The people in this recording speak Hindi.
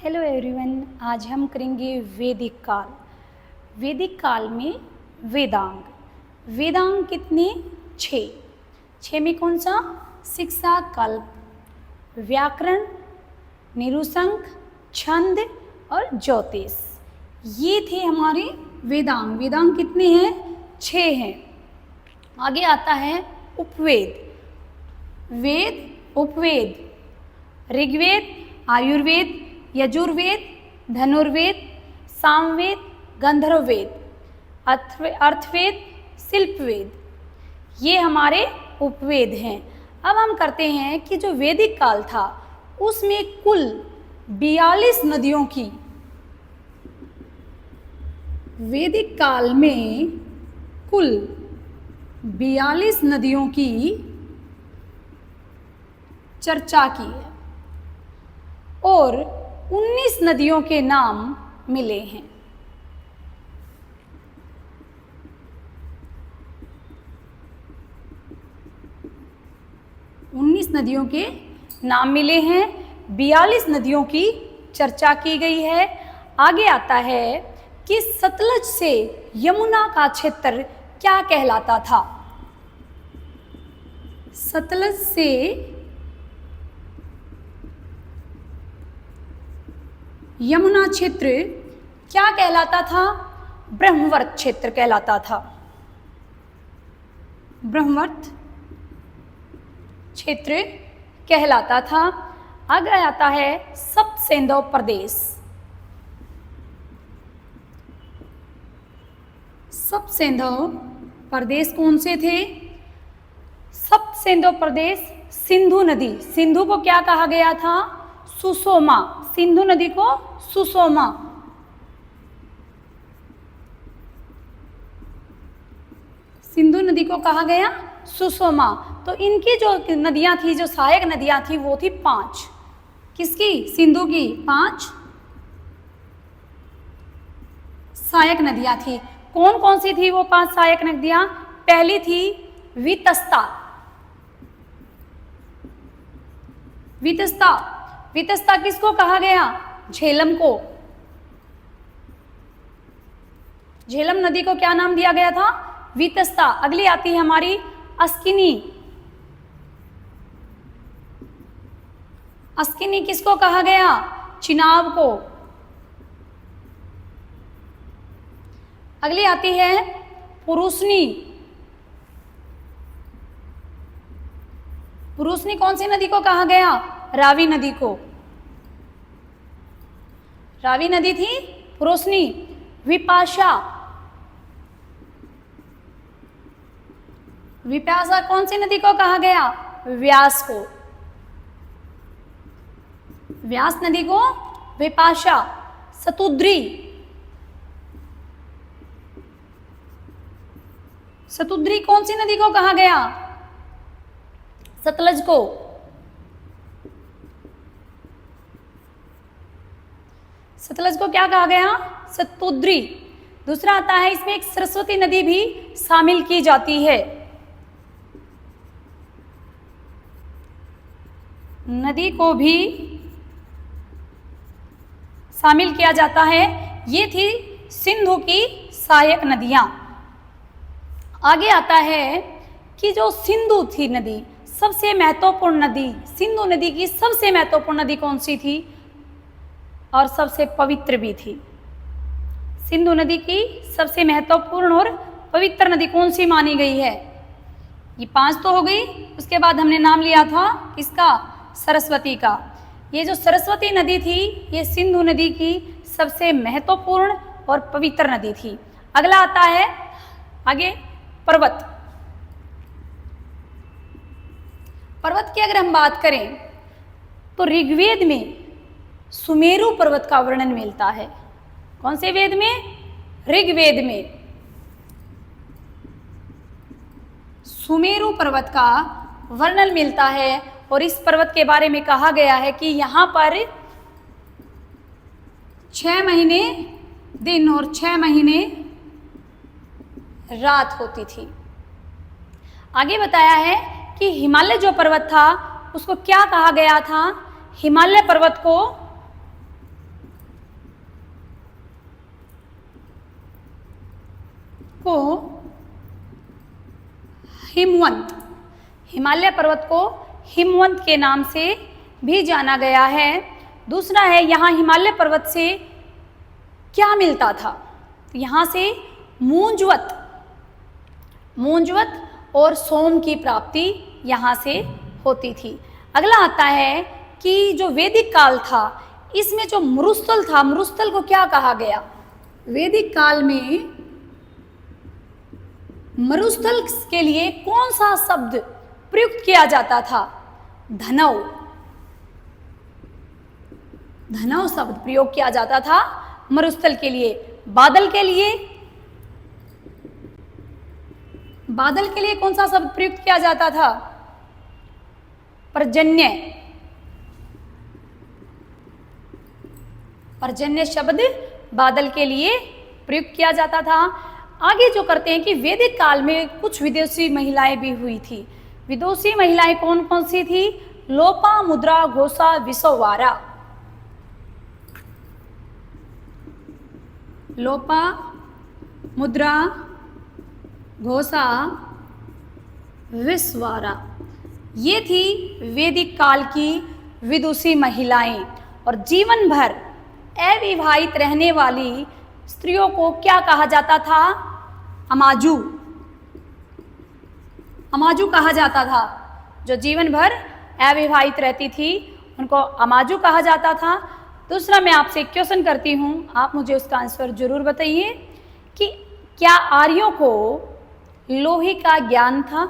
हेलो एवरीवन, आज हम करेंगे वैदिक काल। वैदिक काल में वेदांग। वेदांग कितने? 6 में कौन सा? शिक्षा, कल्प, व्याकरण, निरुशंक, छंद और ज्योतिष। ये थे हमारे वेदांग। वेदांग कितने हैं? 6 हैं। आगे आता है उपवेद। वेद, उपवेद, ऋग्वेद, आयुर्वेद, यजुर्वेद, धनुर्वेद, सामवेद, गंधर्ववेद, अर्थवेद, शिल्पवेद। ये हमारे उपवेद हैं। अब हम करते हैं कि जो वैदिक काल था उसमें कुल 42 नदियों की, वैदिक काल में कुल 42 नदियों की चर्चा की है और 19 नदियों के नाम मिले हैं। 19 नदियों के नाम मिले हैं, 42 नदियों की चर्चा की गई है। आगे आता है कि सतलज से यमुना का क्षेत्र क्या कहलाता था? सतलज से यमुना क्षेत्र क्या कहलाता था? ब्रह्मवर्त क्षेत्र कहलाता था। ब्रह्मवर्त क्षेत्र कहलाता था। आगे आता है सप्तसेंधव प्रदेश। सप्तसेंधव प्रदेश कौन से थे? सप्तसेंधव प्रदेश सिंधु नदी। सिंधु को क्या कहा गया था? सुषमा। सिंधु नदी को सुषमा। सिंधु नदी को कहा गया सुषमा। तो इनकी जो नदियां थी, जो सहायक नदियां थी, वो थी 5। किसकी? सिंधु की 5 सहायक नदियां थी। कौन कौन सी थी वो 5 सहायक नदियां? पहली थी वितस्ता। वितस्ता, वितस्ता किसको कहा गया? झेलम को। झेलम नदी को क्या नाम दिया गया था? वितस्ता। अगली आती है हमारी अस्किनी। अस्किनी किसको कहा गया? चिनाब को। अगली आती है पुरुषनी। पुरुषनी कौन सी नदी को कहा गया? रावी नदी को। रावी नदी थी पुरुषनी। विपाशा, विपाशा कौन सी नदी को कहा गया? व्यास को। व्यास नदी को विपाशा। सतुद्री, सतुद्री कौन सी नदी को कहा गया? सतलज को। सतलज को क्या कहा गया? सतुद्री। दूसरा आता है, इसमें एक सरस्वती नदी भी शामिल की जाती है। नदी को भी शामिल किया जाता है। ये थी सिंधु की सहायक नदियां। आगे आता है कि जो सिंधु थी नदी, सबसे महत्वपूर्ण नदी, सिंधु नदी की सबसे महत्वपूर्ण नदी कौन सी थी और सबसे पवित्र भी थी? सिंधु नदी की सबसे महत्वपूर्ण और पवित्र नदी कौन सी मानी गई है? ये 5 तो हो गई। उसके बाद हमने नाम लिया था किसका? सरस्वती का। ये जो सरस्वती नदी थी, ये सिंधु नदी की सबसे महत्वपूर्ण और पवित्र नदी थी। अगला आता है आगे पर्वत। पर्वत की अगर हम बात करें तो ऋग्वेद में सुमेरु पर्वत का वर्णन मिलता है। कौन से वेद में? ऋग्वेद में सुमेरु पर्वत का वर्णन मिलता है और इस पर्वत के बारे में कहा गया है कि यहाँ पर 6 महीने दिन और 6 महीने रात होती थी। आगे बताया है कि हिमालय जो पर्वत था उसको क्या कहा गया था? हिमालय पर्वत को को हिमवंत, हिमालय पर्वत को हिमवंत के नाम से भी जाना गया है। दूसरा है, यहाँ हिमालय पर्वत से क्या मिलता था? तो यहाँ से मूंजवत, मूंजवत और सोम की प्राप्ति यहाँ से होती थी। अगला आता है कि जो वैदिक काल था, इसमें जो मरुस्थल था, मरुस्थल को क्या कहा गया? वैदिक काल में मरुस्थल के लिए कौन सा शब्द प्रयुक्त किया जाता था? धनव, धनव शब्द प्रयोग किया जाता था मरुस्थल के लिए। बादल के लिए, बादल के लिए कौन सा शब्द प्रयुक्त किया जाता था? पर्जन्य, पर्जन्य शब्द बादल के लिए प्रयुक्त किया जाता था। आगे जो करते हैं कि वैदिक काल में कुछ विदेशी महिलाएं भी हुई थी। विदेशी महिलाएं कौन कौन सी थी? लोपामुद्रा, घोषा, विसोवारा। लोपामुद्रा, घोषा, विसवारा, ये थी वैदिक काल की विदुषी महिलाएं। और जीवन भर अविवाहित रहने वाली स्त्रियों को क्या कहा जाता था? अमाजू, अमाजू कहा जाता था। जो जीवन भर अविवाहित रहती थी उनको अमाजू कहा जाता था। दूसरा, मैं आपसे एक क्वेश्चन करती हूँ, आप मुझे उसका आंसर जरूर बताइए कि क्या आर्यों को लोहे का ज्ञान था?